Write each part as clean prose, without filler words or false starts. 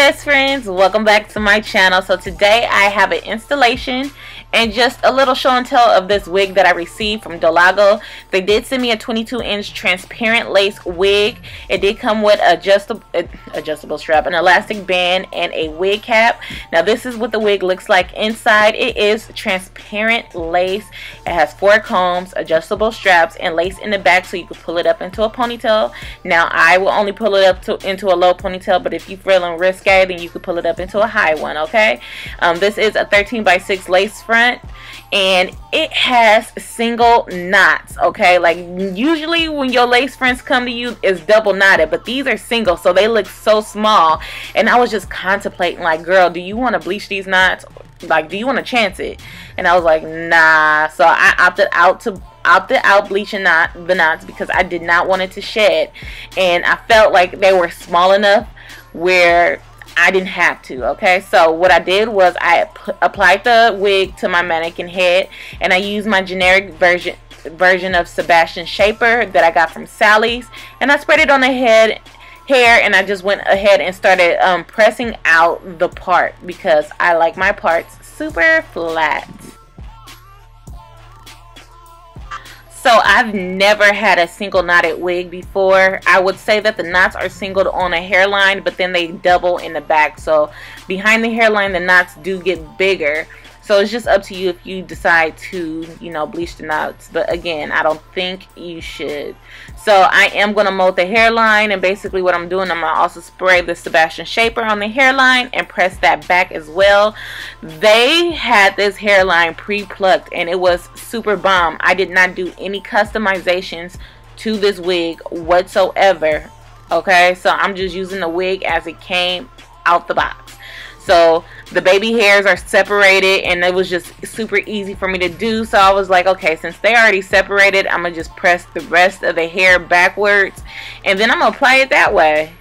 best friends, welcome back to my channel. So today I have an installation and just a little show and tell of this wig that I received from DOLAGO. They did send me a 22-inch transparent lace wig. It did come with adjustable strap, an elastic band, and a wig cap. Now this is what the wig looks like inside. It is transparent lace. It has 4 combs, adjustable straps, and lace in the back so you can pull it up into a ponytail. Now I will only pull it up into a low ponytail, but if you're feeling risque, then you can pull it up into a high one, okay? This is a 13x6 lace front, and it has single knots, okay? Like usually when your lace fronts come to you, it's double knotted, but these are single, so they look so small. And I was just contemplating, like, girl, do you want to bleach these knots? Like, do you want to chance it? And I was like, nah. So I opted out bleaching the knots because I did not want it to shed, and I felt like they were small enough where I didn't have to. Okay, so what I did was I applied the wig to my mannequin head, and I used my generic version of Sebastian Shaper that I got from Sally's, and I spread it on the hair, and I just went ahead and started pressing out the part because I like my parts super flat. So I've never had a single knotted wig before. I would say that the knots are singled on a hairline, but then they double in the back. So behind the hairline, the knots do get bigger. So it's just up to you if you decide to, you know, bleach the knots. But again, I don't think you should. So I am going to mold the hairline, and basically what I'm doing, I'm going to also spray the Sebastian Shaper on the hairline and press that back as well. They had this hairline pre-plucked and it was super bomb. I did not do any customizations to this wig whatsoever. Okay, so I'm just using the wig as it came out the box. So the baby hairs are separated, and it was just super easy for me to do. So I was like, okay, since they already separated, I'm going to just press the rest of the hair backwards, and then I'm going to apply it that way.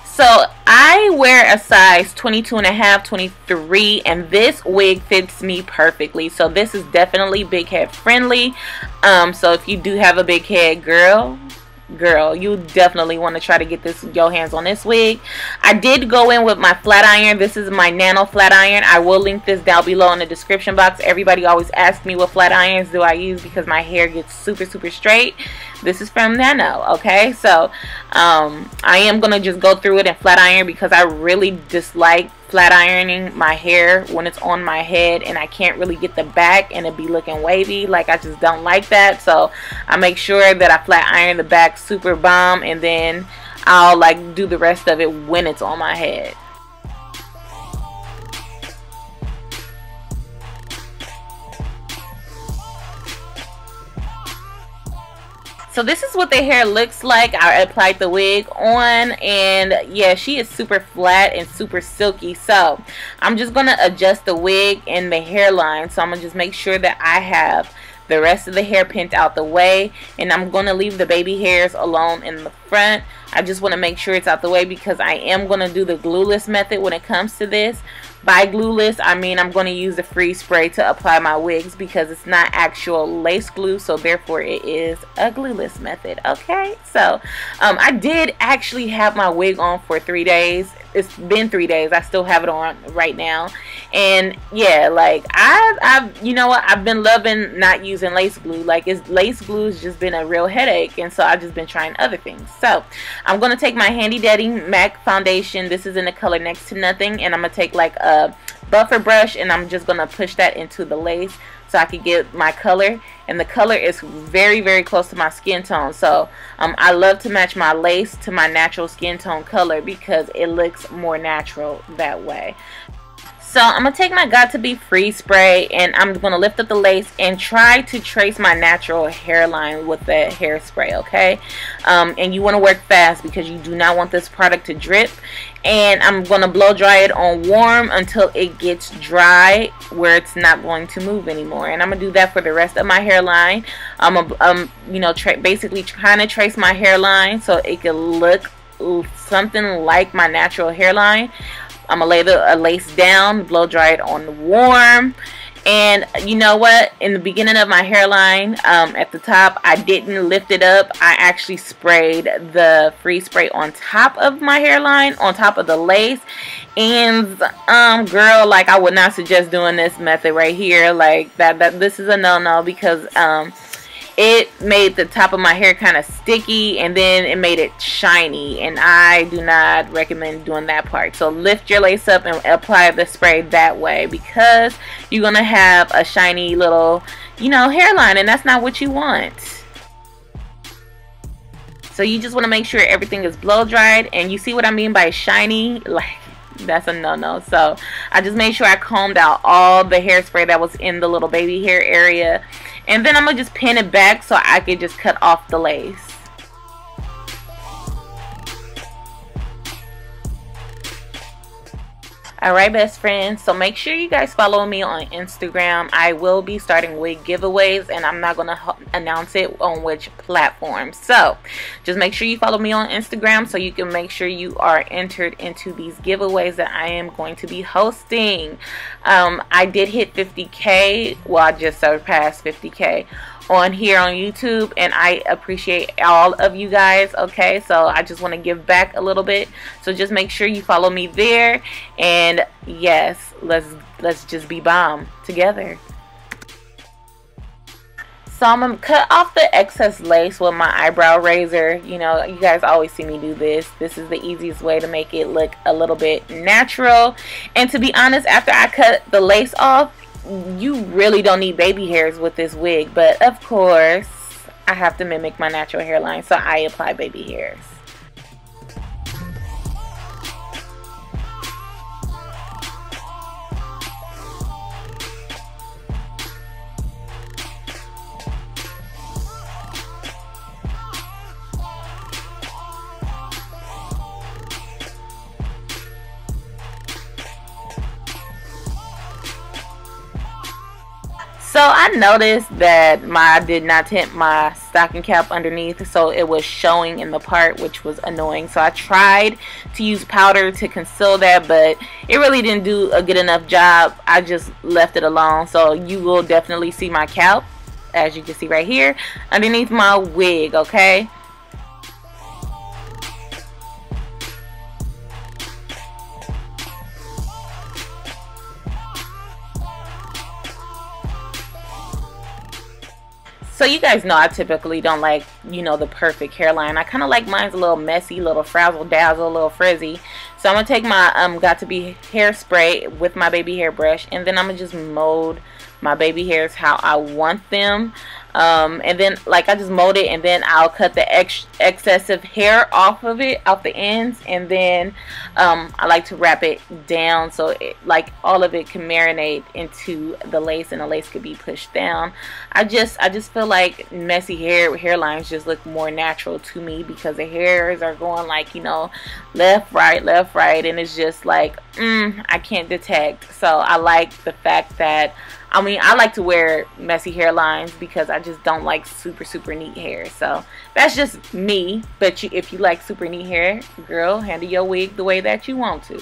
So I wear a size 22.5, 23, and this wig fits me perfectly. So this is definitely big head friendly. So if you do have a big head, girl, you definitely want to try to get your hands on this wig. I did go in with my flat iron. This is my Nano flat iron. I will link this down below in the description box. Everybody always asks me what flat irons do I use because my hair gets super straight. This is from Nano, okay? So I am gonna just go through it in flat iron because I really dislike flat ironing my hair when it's on my head and I can't really get the back and it be looking wavy. Like, I just don't like that. So I make sure that I flat iron the back super bomb, and then I'll like do the rest of it when it's on my head. So this is what the hair looks like. I applied the wig on, and yeah, she is super flat and super silky. So I'm just going to adjust the wig and the hairline. So I'm going to just make sure that I have the rest of the hair pinned out the way, and I'm going to leave the baby hairs alone in the front. I just want to make sure it's out the way because I am going to do the glueless method when it comes to this. By glueless, I mean I'm going to use the freeze spray to apply my wigs because it's not actual lace glue, so therefore it is a glueless method. Okay, so I did actually have my wig on for 3 days. It's been 3 days. I still have it on right now, and yeah, like I've you know what, I've been loving not using lace glue. Like, lace glue has just been a real headache, and so I've just been trying other things. So I'm gonna take my handy dandy MAC foundation. This is in the color Next to Nothing, and I'm gonna take like a buffer brush, and I'm just gonna push that into the lace so I can get my color, and the color is very close to my skin tone. So I love to match my lace to my natural skin tone color because it looks more natural that way. So I'm going to take my Got To Be Free spray, and I'm going to lift up the lace and try to trace my natural hairline with the hairspray, okay? And you want to work fast because you do not want this product to drip. And I'm going to blow dry it on warm until it gets dry where it's not going to move anymore. And I'm going to do that for the rest of my hairline. You know, basically trying to trace my hairline so it can look something like my natural hairline. I'm going to lay the lace down, blow dry it on warm, And you know what, in the beginning of my hairline, at the top, I didn't lift it up. I actually sprayed the free spray on top of my hairline, on top of the lace. And girl, like, I would not suggest doing this method right here. Like, this is a no-no, because it made the top of my hair kind of sticky, and then it made it shiny, and I do not recommend doing that part. So lift your lace up and apply the spray that way, because you're gonna have a shiny little, you know, hairline, and that's not what you want. So you just want to make sure everything is blow dried, and you see what I mean by shiny? Like, that's a no-no. So I just made sure I combed out all the hairspray that was in the little baby hair area, and then I'm gonna just pin it back so I could just cut off the lace. Alright, best friends, so make sure you guys follow me on Instagram. I will be starting wig giveaways, and I'm not going to announce it on which platform. So just make sure you follow me on Instagram so you can make sure you are entered into these giveaways that I am going to be hosting. I did hit 50K. Well, I just surpassed 50K on here on YouTube, and I appreciate all of you guys. Okay, so I just want to give back a little bit, so just make sure you follow me there, and yes, let's just be bomb together. So I'm gonna cut off the excess lace with my eyebrow razor. You know, you guys always see me do this. This is the easiest way to make it look a little bit natural. And to be honest, after I cut the lace off, you really don't need baby hairs with this wig, but of course I have to mimic my natural hairline, so I apply baby hairs. So I noticed that I did not tint my stocking cap underneath, so it was showing in the part, which was annoying. So I tried to use powder to conceal that, but it really didn't do a good enough job. I just left it alone. So you will definitely see my cap, as you can see right here, underneath my wig, okay? So you guys know I typically don't like, you know, the perfect hairline. I kind of like mine's a little messy, a little frazzle dazzle, a little frizzy. So I'm going to take my Got To Be hairspray with my baby hair brush, and then I'm going to just mold my baby hairs how I want them. And then, like, I just mold it, and then I'll cut the excessive hair off of it, off the ends, and then I like to wrap it down so it, like, all of it can marinate into the lace, and the lace could be pushed down. I just feel like messy hairlines just look more natural to me, because the hairs are going, like, you know, left, right, and it's just like, I can't detect. So I like the fact that, I mean, I like to wear messy hairlines because I just don't like super neat hair. So that's just me. But if you like super neat hair, girl, handle your wig the way that you want to.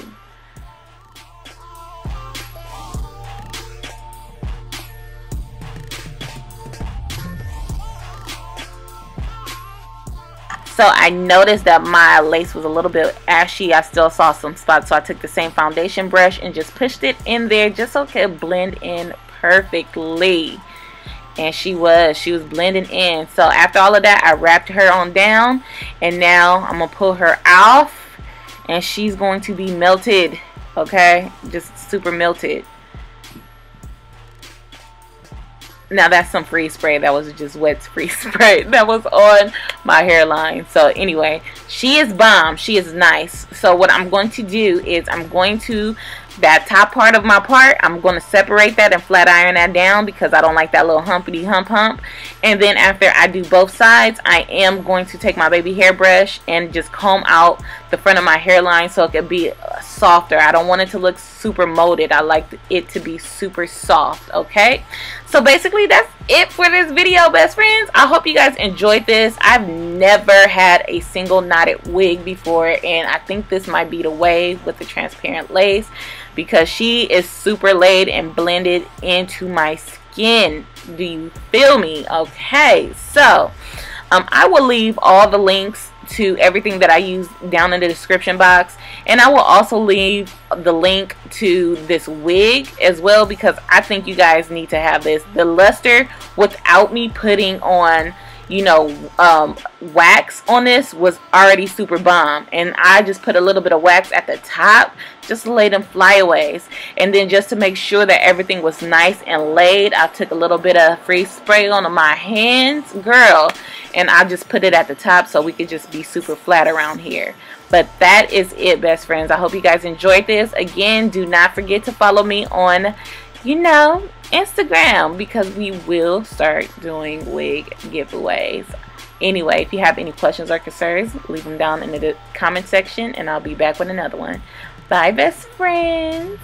So I noticed that my lace was a little bit ashy. I still saw some spots, so I took the same foundation brush and just pushed it in there just so it could blend in perfectly. And she was blending in. So after all of that, I wrapped her on down, and now I'm gonna pull her off, and she's going to be melted. Okay, just super melted. Now that's some free spray. That was just wet free spray that was on my hairline. So anyway, she is bomb. She is nice. So what I'm going to do is I'm going to, that top part of my part, I'm going to separate that and flat iron that down, because I don't like that little humpity hump. And then after I do both sides, I am going to take my baby hairbrush and just comb out the front of my hairline so it could be softer. I don't want it to look super molded. I like it to be super soft, okay? So basically that's it for this video, best friends. I hope you guys enjoyed this. I've never had a single knotted wig before, and I think this might be the way with the transparent lace, because she is super laid and blended into my skin. Do you feel me? Okay, so I will leave all the links to everything that I use down in the description box, and I will also leave the link to this wig as well, because I think you guys need to have this. The luster, without me putting on, you know, wax on this, was already super bomb, and I just put a little bit of wax at the top just to lay them flyaways, and then just to make sure that everything was nice and laid, I took a little bit of freeze spray on my hands, girl, and I just put it at the top so we could just be super flat around here. But that is it, best friends. I hope you guys enjoyed this. Again, do not forget to follow me on, you know, Instagram, because we will start doing wig giveaways. Anyway, if you have any questions or concerns, leave them down in the comment section, and I'll be back with another one. Bye, best friends.